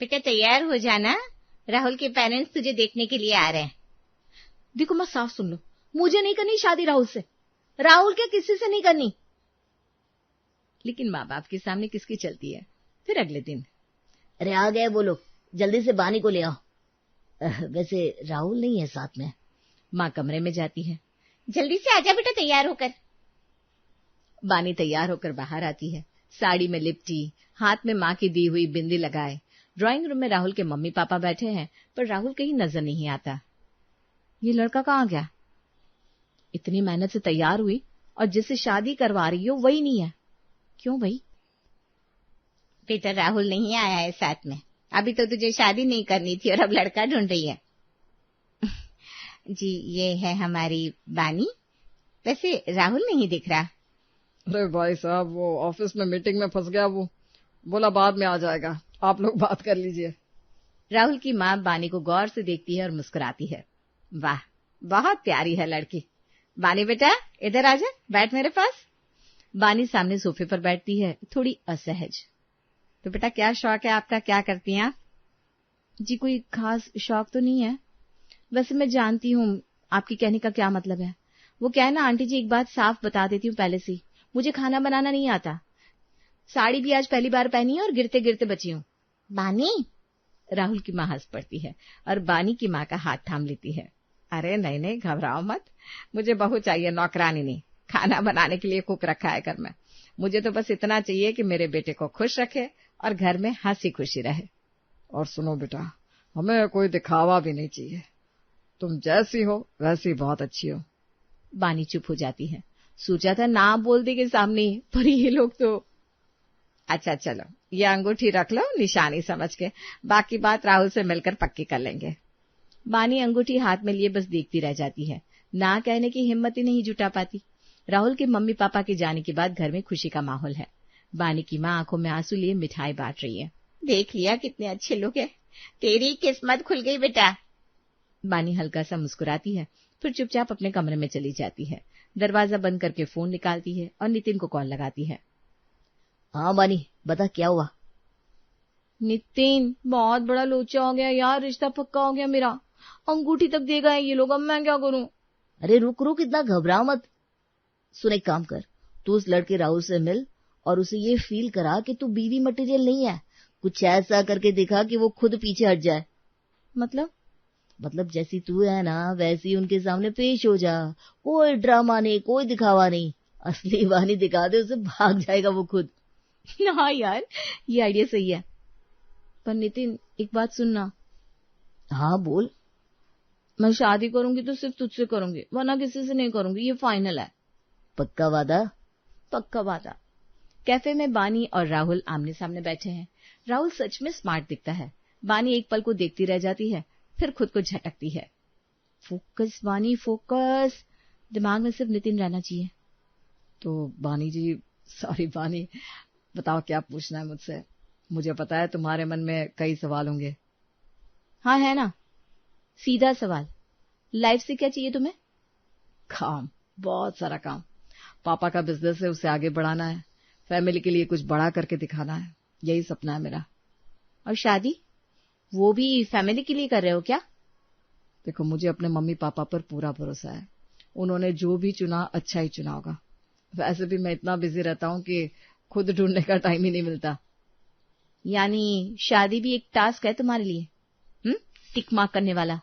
बेटा तैयार हो जाना, राहुल के पेरेंट्स तुझे देखने के लिए आ रहे हैं। देखो मैं साफ सुन लो, मुझे नहीं करनी शादी राहुल से, राहुल के किसी से नहीं करनी। लेकिन माँ बाप के सामने किसकी चलती है। फिर अगले दिन, अरे आ गए वो लोग, जल्दी से बानी को ले आओ। वैसे राहुल नहीं है साथ में। माँ कमरे में जाती है। जल्दी से आजा बेटा तैयार होकर। बानी तैयार होकर बाहर आती है, साड़ी में लिपटी, हाथ में माँ की दी हुई बिंदी लगाए। ड्राइंग रूम में राहुल के मम्मी पापा बैठे हैं, पर राहुल कहीं नजर नहीं आता। ये लड़का कहाँ गया? इतनी मेहनत से तैयार हुई और जिससे शादी करवा रही हो वही नहीं है। क्यों भाई? बेटा राहुल नहीं आया है साथ में। अभी तो तुझे शादी नहीं करनी थी और अब लड़का ढूंढ रही है। जी ये है हमारी बानी। वैसे राहुल नहीं दिख रहा। अरे भाई साहब, वो ऑफिस में मीटिंग में फंस गया, वो बोला बाद में आ जाएगा, आप लोग बात कर लीजिए। राहुल की माँ बानी को गौर से देखती है और मुस्कुराती है। वाह, बहुत प्यारी है लड़की। बानी बेटा इधर आजा, बैठ मेरे पास। बानी सामने सोफे पर बैठती है, थोड़ी असहज। तो बेटा क्या शौक है आपका, क्या करती हैं आप? जी कोई खास शौक तो नहीं है, वैसे मैं जानती हूँ आपकी कहने का क्या मतलब है। वो क्या है ना आंटी जी, एक बात साफ बता देती हूँ पहले से, मुझे खाना बनाना नहीं आता। साड़ी भी आज पहली बार पहनी है और गिरते गिरते बची हूँ। बानी? राहुल की माँ हंस पड़ती है और बानी की माँ का हाथ थाम लेती है। अरे नहीं नहीं, घबराओ मत, मुझे बहू चाहिए, नौकरानी नहीं। खाना बनाने के लिए कुक रखा है घर में। मुझे तो बस इतना चाहिए कि मेरे बेटे को खुश रखे और घर में हंसी खुशी रहे। और सुनो बेटा, हमें कोई दिखावा भी नहीं चाहिए, तुम जैसी हो वैसी बहुत अच्छी हो। बानी चुप हो जाती है। सोचा था ना बोल देगी सामने, पर ये लोग तो। अच्छा चलो, ये अंगूठी रख लो निशानी समझ के, बाकी बात राहुल से मिलकर पक्की कर लेंगे। बानी अंगूठी हाथ में लिए बस देखती रह जाती है, ना कहने की हिम्मत ही नहीं जुटा पाती। राहुल के मम्मी पापा के जाने के बाद घर में खुशी का माहौल है। बानी की माँ आंखों में आंसू लिए मिठाई बांट रही है। देख लिया कितने अच्छे लोग हैं, तेरी किस्मत खुल गई बेटा। बानी हल्का सा मुस्कुराती है, फिर चुपचाप अपने कमरे में चली जाती है। दरवाजा बंद करके फोन निकालती है और नितिन को कॉल लगाती है। हाँ बानी बता क्या हुआ? नितिन बहुत बड़ा लोचा हो गया यार, रिश्ता पक्का हो गया मेरा। अंगूठी तक दे गए ये लोग, अब मैं क्या करूं? अरे रुक रुक, इतना घबरा मत। सुन एक काम कर, तू उस लड़के राहुल से मिल और उसे ये फील करा कि तू बीवी मटेरियल नहीं है। कुछ ऐसा करके दिखा कि वो खुद पीछे हट जाए। मतलब जैसी तू है ना वैसी उनके सामने पेश हो जा। कोई ड्रामा नहीं, कोई दिखावा नहीं, असली वानी दिखा दे उसे, भाग जाएगा वो खुद। हाँ यार ये आइडिया सही है। पर नितिन एक बात सुनना। हाँ बोल। मैं शादी करूंगी तो सिर्फ तुझसे करूंगी, वरना किसी से नहीं करूंगी, ये फाइनल है। पक्का वादा? पक्का वादा। कैफे में बानी और राहुल आमने सामने बैठे हैं। राहुल सच में स्मार्ट दिखता है। बानी एक पल को देखती रह जाती है, फिर खुद को झटकती है। फोकस बानी फोकस, दिमाग में सिर्फ नितिन रहना चाहिए। तो बानी जी, सॉरी बानी, बताओ क्या पूछना है मुझसे। मुझे पता है तुम्हारे मन में कई सवाल होंगे। हाँ है ना, सीधा सवाल, लाइफ से क्या चाहिए तुम्हें? काम, बहुत सारा काम। पापा का बिजनेस है, उसे आगे बढ़ाना है, फैमिली के लिए कुछ बड़ा करके दिखाना है, यही सपना है मेरा। और शादी, वो भी फैमिली के लिए कर रहे हो क्या? देखो मुझे अपने मम्मी पापा पर पूरा भरोसा है, उन्होंने जो भी चुना अच्छा ही चुना होगा। वैसे भी मैं इतना बिजी रहता हूँ कि खुद ढूंढने का टाइम ही नहीं मिलता। यानी शादी भी एक टास्क है तुम्हारे लिए, टिक मार्क करने वाला?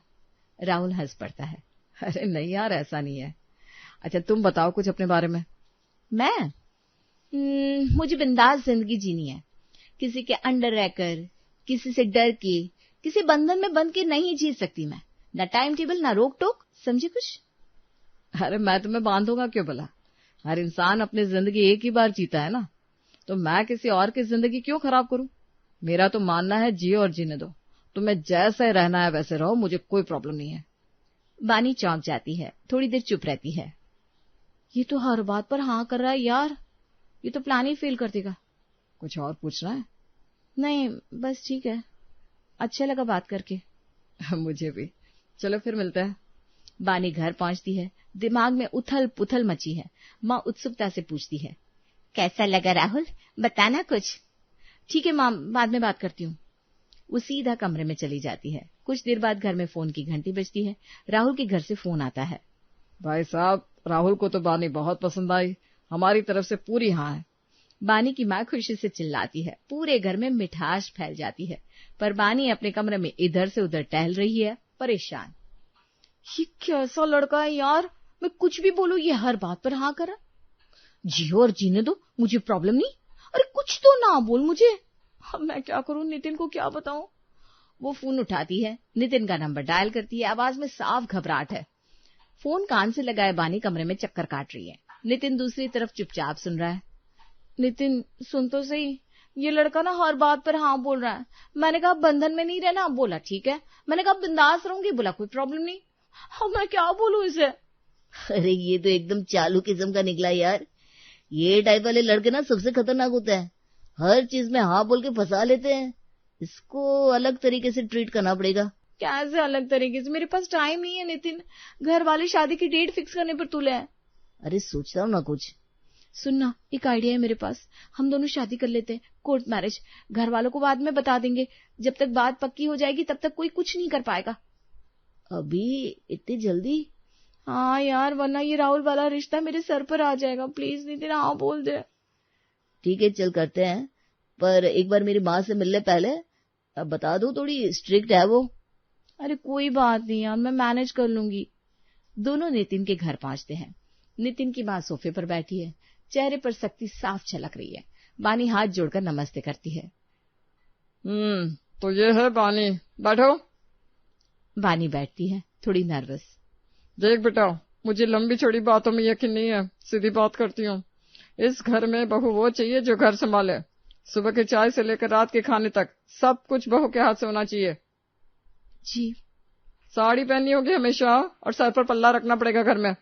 राहुल हंस पड़ता है। अरे नहीं यार, ऐसा नहीं है। अच्छा तुम बताओ कुछ अपने बारे में। मैं मुझे बिंदास जिंदगी जीनी है, किसी के अंडर रहकर, किसी से डर के, किसी बंधन में बंध के नहीं जी सकती मैं। ना टाइम टेबल, ना रोक टोक, समझे कुछ? अरे मैं तुम्हें बांधूंगा क्यों भला? हर इंसान अपनी जिंदगी एक ही बार जीता है ना, तो मैं किसी और की जिंदगी क्यों खराब करूं? मेरा तो मानना है जियो और जीने दो, तुम्हें जैसे रहना है वैसे रहो, मुझे कोई प्रॉब्लम नहीं है। बानी चौंक जाती है, थोड़ी देर चुप रहती है। ये तो हर बात पर हाँ कर रहा है यार, ये तो प्लान ही फेल कर देगा। कुछ और पूछना है? नहीं बस ठीक है, अच्छा लगा बात करके। मुझे भी। चलो फिर मिलते हैं। बानी घर पहुंचती है, दिमाग में उथल पुथल मची है। माँ उत्सुकता से पूछती है, कैसा लगा राहुल, बताना कुछ। ठीक है माँ, बाद में बात करती हूँ। वो सीधा कमरे में चली जाती है। कुछ देर बाद घर में फोन की घंटी बजती है। राहुल के घर से फोन आता है। भाई साहब, राहुल को तो बानी बहुत पसंद आई, हमारी तरफ से पूरी हाँ है। बानी की माँ खुशी से चिल्लाती है। पूरे घर में मिठास फैल जाती है, पर बानी अपने कमरे में इधर से उधर टहल रही है, परेशान। ये कैसा लड़का है यार, मैं कुछ भी बोलूं ये हर बात पर हाँ करा। जियो और जीने दो, मुझे प्रॉब्लम नहीं। अरे कुछ तो ना बोल मुझे। अब मैं क्या करूं, नितिन को क्या बताऊं। वो फोन उठाती है, नितिन का नंबर डायल करती है। आवाज में साफ घबराहट है। फोन कान से लगाए बानी कमरे में चक्कर काट रही है। नितिन दूसरी तरफ चुपचाप सुन रहा है। नितिन सुन तो सही, ये लड़का ना हर बात पर हाँ बोल रहा है। मैंने कहा बंधन में नहीं रहना, बोला ठीक है। मैंने कहा बिंदास रहूंगी, बोला कोई प्रॉब्लम नहीं। अब मैं क्या बोलूं इसे। अरे ये तो एकदम चालू किस्म का निकला यार। ये टाइप वाले लड़के ना सबसे खतरनाक होते हैं, हर चीज में हाँ बोल के फंसा लेते हैं। इसको अलग तरीके से ट्रीट करना पड़ेगा। कैसे अलग तरीके से? मेरे पास टाइम नहीं है नितिन, घर वाले शादी की डेट फिक्स करने पर तुले हैं। अरे सोचता हूँ ना कुछ। सुनना, एक आइडिया है मेरे पास, हम दोनों शादी कर लेते हैं, कोर्ट मैरिज। घर वालों को बाद में बता देंगे, जब तक बात पक्की हो जाएगी तब तक कोई कुछ नहीं कर पाएगा। अभी इतनी जल्दी? हाँ यार, वरना ये राहुल वाला रिश्ता मेरे सर पर आ जाएगा। प्लीज नितिन हाँ बोल दे। ठीक है चल करते हैं, पर एक बार मेरी माँ से मिलने पहले अब बता दो, थोड़ी स्ट्रिक्ट है वो। अरे कोई बात नहीं यार, मैं मैनेज कर लूंगी। दोनों नितिन के घर पहुंचते हैं। नितिन की माँ सोफे पर बैठी है, चेहरे पर सख्ती साफ झलक रही है। बानी हाथ जोड़कर नमस्ते करती है। तो ये है बानी, बैठो। बानी बैठती है, थोड़ी नर्वस। देख बेटा, मुझे लंबी चौड़ी बातों में यकीन नहीं है, सीधी बात करती हूँ। इस घर में बहू वो चाहिए जो घर संभाले। सुबह की चाय से लेकर रात के खाने तक सब कुछ बहू के हाथ से होना चाहिए। जी। साड़ी पहननी होगी हमेशा, और सर पर पल्ला रखना पड़ेगा घर में।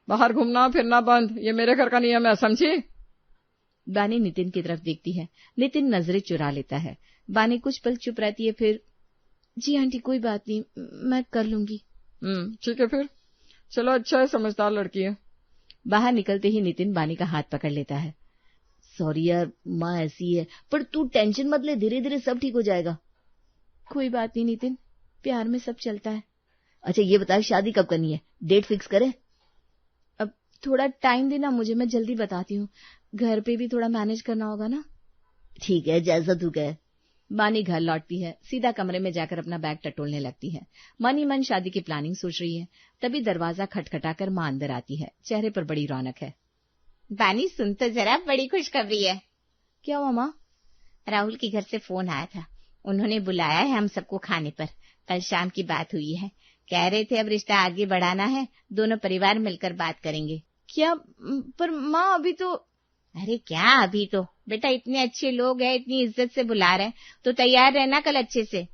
बाहर घूमना फिरना बंद, ये मेरे घर का नियम है, समझी? बानी नितिन की तरफ देखती है। नितिन नजरें चुरा लेता है। बानी कुछ पल चुप रहती है, फिर जी आंटी कोई बात नहीं, मैं कर लूंगी। ठीक है फिर, चलो अच्छा है, समझदार लड़की है। बाहर निकलते ही नितिन बानी का हाथ पकड़ लेता है। सॉरी यार, माँ ऐसी है, पर तू टेंशन मत ले, धीरे धीरे सब ठीक हो जाएगा। कोई बात नहीं नितिन, प्यार में सब चलता है। अच्छा ये बता, शादी कब करनी है, डेट फिक्स करें? अब थोड़ा टाइम देना मुझे, मैं जल्दी बताती हूँ। घर पे भी थोड़ा मैनेज करना होगा ना। ठीक है, जैसा तू कहे। बानी घर लौटती है, सीधा कमरे में जाकर अपना बैग टटोलने लगती है। मन ही मन शादी की प्लानिंग सोच रही है। तभी दरवाजा खटखटाकर माँ अंदर आती है। चेहरे पर बड़ी रौनक है। बानी सुन तो जरा, बड़ी खुशखबरी है। क्या मामा? राहुल के घर से फोन आया था, उन्होंने बुलाया है हम सबको खाने पर। कल शाम की बात हुई है, कह रहे थे अब रिश्ता आगे बढ़ाना है, दोनों परिवार मिलकर बात करेंगे। क्या? पर माँ अभी तो। अरे क्या अभी तो, बेटा इतने अच्छे लोग हैं, इतनी इज्जत से बुला रहे हैं, तो तैयार रहना कल अच्छे से।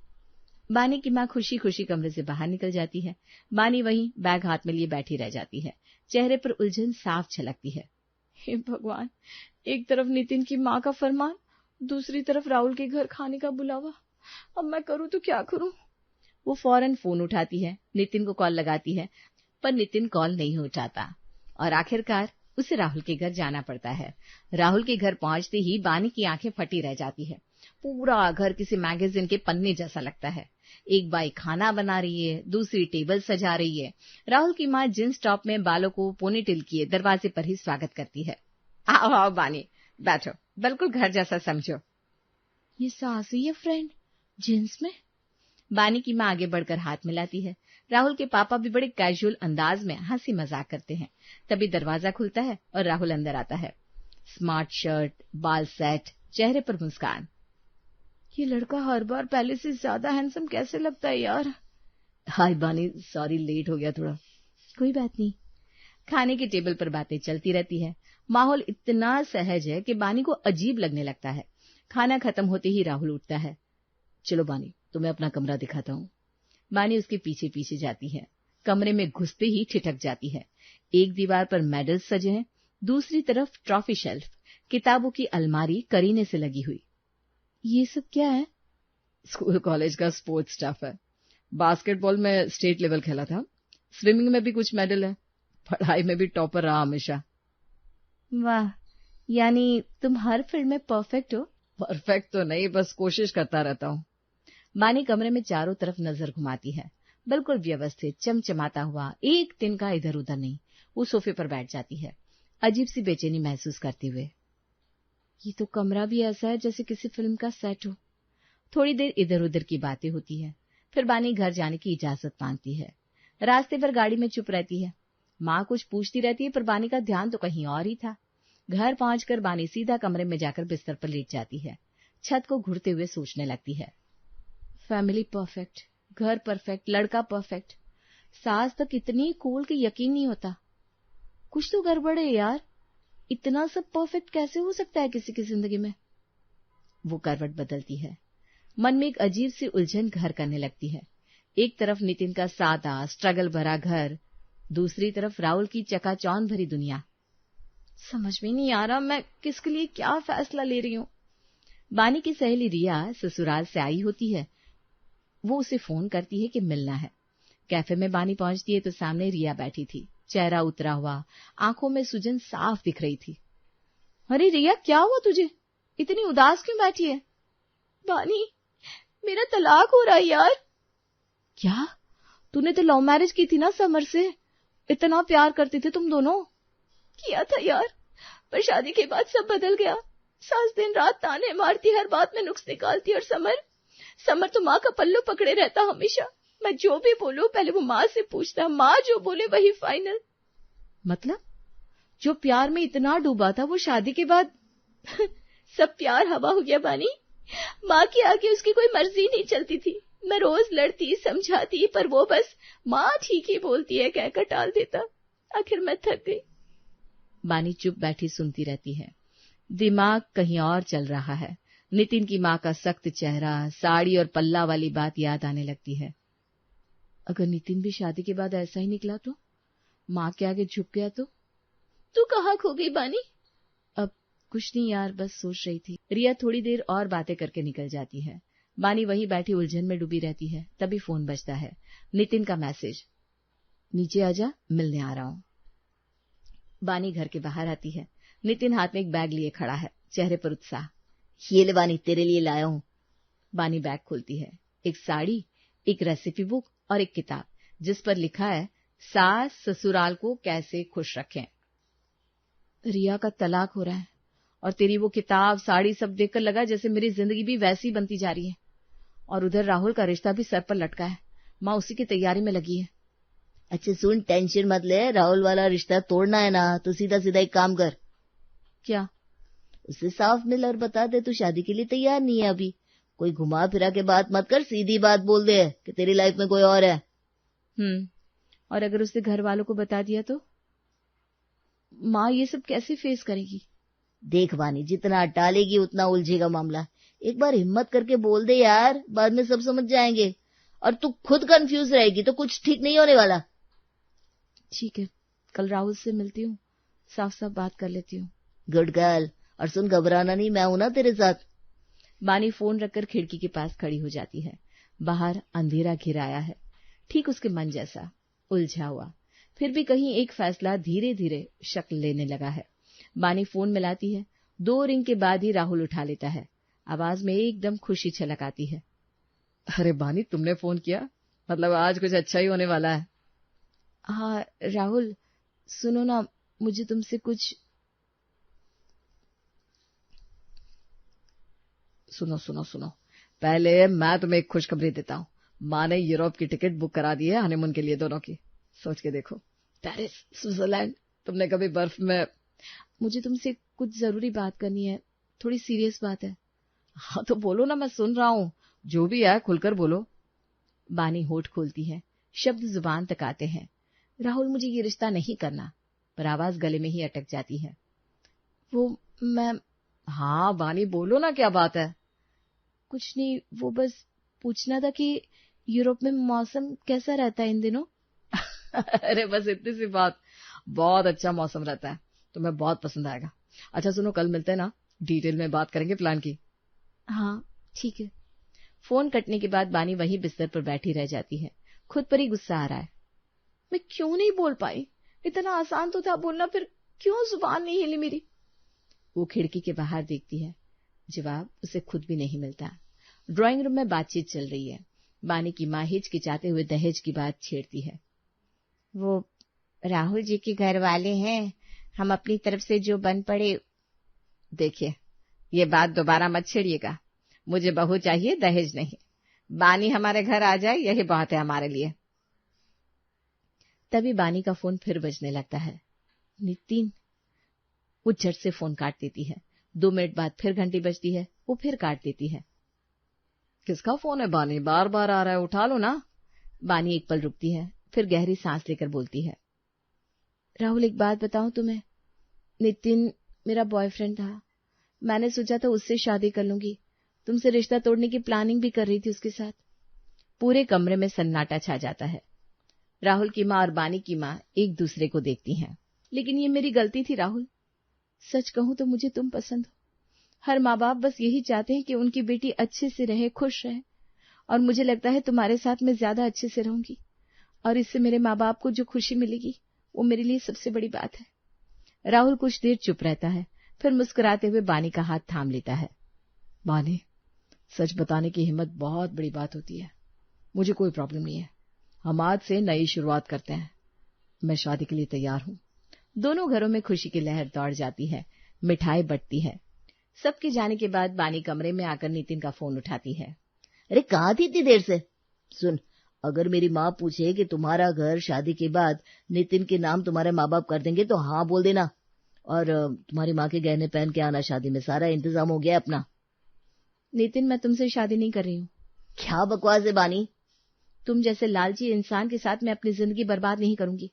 बानी की माँ खुशी खुशी कमरे से बाहर निकल जाती है। बानी वहीं बैग हाथ में लिए बैठी रह जाती है। चेहरे पर उलझन साफ झलकती है। हे भगवान, एक तरफ नितिन की माँ का फरमान, दूसरी तरफ राहुल के घर खाने का बुलावा। अब मैं करूँ तो क्या करूँ? वो फौरन फोन उठाती है, नितिन को कॉल लगाती है, पर नितिन कॉल नहीं उठाता और आखिरकार उसे राहुल के घर जाना पड़ता है। राहुल के घर पहुंचते ही बानी की आंखें फटी रह जाती है। पूरा घर किसी मैगजीन के पन्ने जैसा लगता है। एक बाई खाना बना रही है, दूसरी टेबल सजा रही है। राहुल की माँ जींस टॉप में बालों को पोनीटेल किए दरवाजे पर ही स्वागत करती है। आओ आओ बानी, बैठो, बिल्कुल घर जैसा समझो। ये सास ही है फ्रेंड, जींस में। बानी की माँ आगे बढ़कर हाथ मिलाती है। राहुल के पापा भी बड़े कैजुअल अंदाज में हंसी मजाक करते हैं। तभी दरवाजा खुलता है और राहुल अंदर आता है। स्मार्ट शर्ट, बाल सेट, चेहरे पर मुस्कान। ये लड़का हर बार पहले से ज्यादा हैंडसम कैसे लगता है यार। हाय बानी, सॉरी लेट हो गया थोड़ा। कोई बात नहीं। खाने की टेबल पर बातें चलती रहती है। माहौल इतना सहज है कि बानी को अजीब लगने लगता है। खाना खत्म होते ही राहुल उठता है। चलो बानी, तुम्हें अपना कमरा दिखाता हूँ। बानी उसके पीछे पीछे जाती है। कमरे में घुसते ही ठिठक जाती है। एक दीवार पर मेडल्स सजे हैं, दूसरी तरफ ट्रॉफी शेल्फ, किताबों की अलमारी करीने से लगी हुई। ये सब क्या है? स्कूल कॉलेज का स्पोर्ट्स स्टाफ है। बास्केटबॉल में स्टेट लेवल खेला था, स्विमिंग में भी कुछ मेडल है, पढ़ाई में भी टॉपर रहा हमेशा। वाह, यानी तुम हर फील्ड में परफेक्ट हो। परफेक्ट तो नहीं, बस कोशिश करता रहता हूँ। बानी कमरे में चारों तरफ नजर घुमाती है। बिल्कुल व्यवस्थित, चमचमाता हुआ, एक दिन का इधर उधर नहीं। वो सोफे पर बैठ जाती है, अजीब सी बेचैनी महसूस करते हुए। ये तो कमरा भी ऐसा है जैसे किसी फिल्म का सेट हो। थोड़ी देर इधर उधर की बातें होती है, फिर बानी घर जाने की इजाजत मांगती है। रास्ते पर गाड़ी में चुप रहती है। माँ कुछ पूछती रहती है, पर बानी का ध्यान तो कहीं और ही था। घर पहुंचकर बानी सीधा कमरे में जाकर बिस्तर पर लेट जाती है। छत को घूरते हुए सोचने लगती है। फैमिली परफेक्ट, घर परफेक्ट, लड़का परफेक्ट, सास तक इतनी कूल कि यकीन नहीं होता। कुछ तो गड़बड़ है यार, इतना सब परफेक्ट कैसे हो सकता है किसी की जिंदगी में। वो करवट बदलती है। मन में एक अजीब सी उलझन घर करने लगती है। एक तरफ नितिन का सादा स्ट्रगल भरा घर, दूसरी तरफ राहुल की चकाचौंध भरी दुनिया। समझ में नहीं आ रहा मैं किसके लिए क्या फैसला ले रही हूँ। बानी की सहेली रिया ससुराल से आई होती है। वो उसे फोन करती है कि मिलना है। कैफे में बानी पहुंचती है तो सामने रिया बैठी थी, चेहरा उतरा हुआ, आंखों में सुजन साफ दिख रही थी। अरे रिया, क्या हुआ तुझे, इतनी उदास क्यों बैठी है? बानी, मेरा तलाक हो रहा है यार। क्या? तूने तो लव मैरिज की थी ना समर से, इतना प्यार करते थे तुम दोनों। किया था यार, पर शादी के बाद सब बदल गया। सास दिन रात ताने मारती, हर बात में नुक्स निकालती, और समर तो माँ का पल्लू पकड़े रहता हमेशा। मैं जो भी बोलूं पहले वो माँ से पूछता, माँ जो बोले वही फाइनल। मतलब जो प्यार में इतना डूबा था वो शादी के बाद सब प्यार हवा हो गया बानी। माँ के आगे उसकी कोई मर्जी नहीं चलती थी। मैं रोज लड़ती समझाती, पर वो बस माँ ठीक ही बोलती है कहकर टाल देता। आखिर मैं थक गई। बानी चुप बैठी सुनती रहती है। दिमाग कहीं और चल रहा है। नितिन की माँ का सख्त चेहरा, साड़ी और पल्ला वाली बात याद आने लगती है। अगर नितिन भी शादी के बाद ऐसा ही निकला तो, माँ के आगे झुक गया तो? तू कहाँ खो गई बानी? अब कुछ नहीं यार, बस सोच रही थी। रिया थोड़ी देर और बातें करके निकल जाती है। बानी वहीं बैठी उलझन में डूबी रहती है। तभी फोन बजता है, नितिन का मैसेज, नीचे आजा, मिलने आ रहा हूं। बानी घर के बाहर आती है। नितिन हाथ में एक बैग लिए खड़ा है, चेहरे पर उत्साह। ये ले बानी, तेरे लिए लाया हूं। बानी बैग खोलती है। एक साड़ी, एक रेसिपी बुक और एक किताब जिस पर लिखा है सास ससुराल को कैसे खुश रखें। रिया का तलाक हो रहा है और तेरी वो किताब साड़ी सब देखकर लगा जैसे मेरी जिंदगी भी वैसी बनती जा रही है। और उधर राहुल का रिश्ता भी सर पर लटका है, माँ उसी की तैयारी में लगी है। अच्छा सुन, टेंशन मत ले, राहुल वाला रिश्ता तोड़ना है ना तो सीधा सीधा एक काम कर। क्या? उससे साफ मिल और बता दे तू शादी के लिए तैयार नहीं है अभी। कोई घुमा फिरा के बात मत कर, सीधी बात बोल दे कि तेरी लाइफ में कोई और है। और अगर उससे घर वालों को बता दिया तो माँ ये सब कैसे फेस करेगी? देख वानी, जितना टालेगी उतना उलझेगा मामला। एक बार हिम्मत करके बोल दे यार, बाद में सब समझ जाएंगे और तू खुद कंफ्यूज रहेगी तो कुछ ठीक नहीं होने वाला। ठीक है, कल राहुल से मिलती हूँ, साफ साफ बात कर लेती हूँ। Good girl. और सुन, घबराना नहीं, मैं हूं ना तेरे साथ। बानी फोन रखकर खिड़की के पास खड़ी हो जाती है। बाहर अंधेरा घिर आया है, ठीक उसके मन जैसा, उलझा हुआ। फिर भी कहीं एक फैसला धीरे धीरे शक्ल लेने लगा है। बानी फोन मिलाती है। 2 रिंग के बाद ही राहुल उठा लेता है। आवाज में एकदम खुशी छलक आती है। अरे बानी, तुमने फोन किया, मतलब आज कुछ अच्छा ही होने वाला है। हाँ राहुल, सुनो ना, मुझे तुमसे कुछ। सुनो, पहले मैं तुम्हें एक खुशखबरी देता हूँ। माँ ने यूरोप की टिकट बुक करा दी है हनीमून के लिए दोनों की। सोच के देखो, पेरिस, स्विट्जरलैंड। तुमने कभी बर्फ में। मुझे तुमसे कुछ जरूरी बात करनी है, थोड़ी सीरियस बात है। हाँ तो बोलो ना, मैं सुन रहा हूँ, जो भी है खुलकर बोलो। बानी होठ खोलती है, शब्द जुबान तक आते हैं। राहुल, मुझे ये रिश्ता नहीं करना, पर आवाज गले में ही अटक जाती है। वो मैं। हाँ बानी, बोलो ना, क्या बात है? कुछ नहीं, वो बस पूछना था कि यूरोप में मौसम कैसा रहता है इन दिनों। अरे बस इतनी सी बात, बहुत अच्छा मौसम रहता है, तुम्हें बहुत पसंद आएगा। अच्छा सुनो, कल मिलते हैं ना, डिटेल में बात करेंगे प्लान की। हाँ ठीक है। फोन कटने के बाद बानी वहीं बिस्तर पर बैठी रह जाती है। खुद पर ही गुस्सा आ रहा है। मैं क्यों नहीं बोल पाई? इतना आसान तो था बोलना, फिर क्यों जुबान नहीं हिली मेरी? वो खिड़की के बाहर देखती है, जवाब उसे खुद भी नहीं मिलता। ड्राइंग रूम में बातचीत चल रही है। बानी की माँ हिचकिचाते हुए दहेज की बात छेड़ती है। वो राहुल जी के घर वाले हैं, हम अपनी तरफ से जो बन पड़े। देखिए, ये बात दोबारा मत छेड़िएगा। मुझे बहू चाहिए, दहेज नहीं। बानी हमारे घर आ जाए, यही बहुत है हमारे लिए। तभी बानी का फोन फिर बजने लगता है। नितिन। वो झट से फोन काट देती है। 2 मिनट बाद फिर घंटी बजती है। वो फिर काट देती है। किसका फोन है बानी? बार बार आ रहा है, उठा लो ना। बानी एक पल रुकती है, फिर गहरी सांस लेकर बोलती है। राहुल, एक बात बताऊं तुम्हें? नितिन मेरा बॉयफ्रेंड था। मैंने सोचा था उससे शादी कर लूंगी। तुमसे रिश्ता तोड़ने की प्लानिंग भी कर रही थी उसके साथ। पूरे कमरे में सन्नाटा छा जाता है। राहुल की माँ और बानी की माँ एक दूसरे को देखती हैं। लेकिन ये मेरी गलती थी राहुल। सच कहूं तो मुझे तुम पसंद हो। हर माँ बाप बस यही चाहते हैं कि उनकी बेटी अच्छे से रहे, खुश रहे। और मुझे लगता है तुम्हारे साथ मैं ज्यादा अच्छे से रहूंगी, और इससे मेरे माँ बाप को जो खुशी मिलेगी वो मेरे लिए सबसे बड़ी बात है। राहुल कुछ देर चुप रहता है, फिर मुस्कुराते हुए बानी का हाथ थाम लेता है। बानी, सच बताने की हिम्मत बहुत बड़ी बात होती है। मुझे कोई प्रॉब्लम नहीं है। हम आज से नई शुरुआत करते हैं। मैं शादी के लिए तैयार हूँ। दोनों घरों में खुशी की लहर दौड़ जाती है। मिठाई बंटती है। सबके जाने के बाद बानी कमरे में आकर नितिन का फोन उठाती है। अरे कहाँ थी इतनी देर से? सुन, अगर मेरी माँ पूछे कि तुम्हारा घर शादी के बाद नितिन के नाम तुम्हारे माँ बाप कर देंगे तो हाँ बोल देना। और तुम्हारी माँ के गहने पहन के आना, शादी में सारा इंतजाम हो गया अपना। नितिन, मैं तुमसे शादी नहीं कर रही हूँ। क्या बकवास है बानी? तुम जैसे लालची इंसान के साथ मैं अपनी जिंदगी बर्बाद नहीं करूंगी।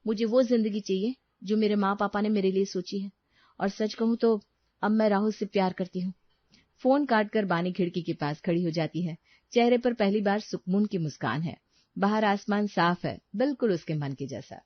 मुझे वो जिंदगी चाहिए जो मेरे माँ पापा ने मेरे लिए सोची है। और सच कहूं तो अब मैं राहुल से प्यार करती हूँ। फोन काटकर बानी खिड़की के पास खड़ी हो जाती है। चेहरे पर पहली बार सुकून की मुस्कान है। बाहर आसमान साफ है, बिल्कुल उसके मन के जैसा।